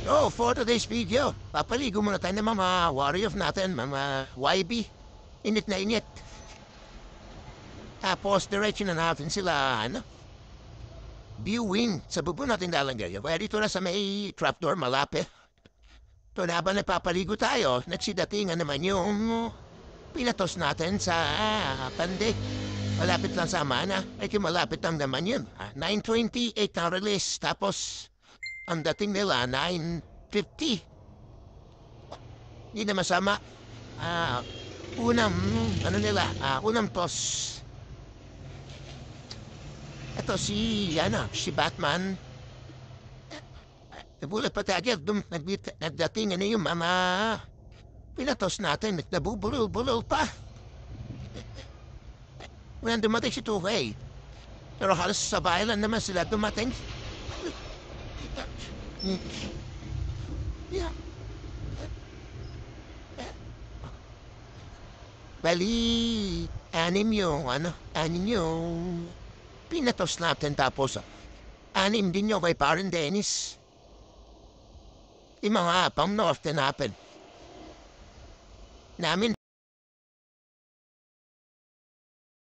Oh, for today's video, papaligo muna tayo ng mga warriors natin, mga YB. Init na init. Tapos, diretso na natin sila, viewing. Sa bubo natin lalagay. Kaya dito na sa may trapdoor, malapit. Ito na habang nagpapaligo tayo, nagsidatingan naman yung pinatos natin sa pandig. Malapit lang sa Amana. Ay, malapit lang naman yun. 9:28 ang release. Tapos, ang dating nila, 9:50. Hindi na masama. Unang toss. Ito si Batman. Nabulat pa tayo, nagdating yung mga pinatos natin, nabubulol-bulol pa. Walang dumating si Tuhey. Pero halos sabay lang naman sila dumating. Yeah. Bali, anim yung pinatos natin tapos anim din yung kay Parang Dennis. Yung mga pang north na namin.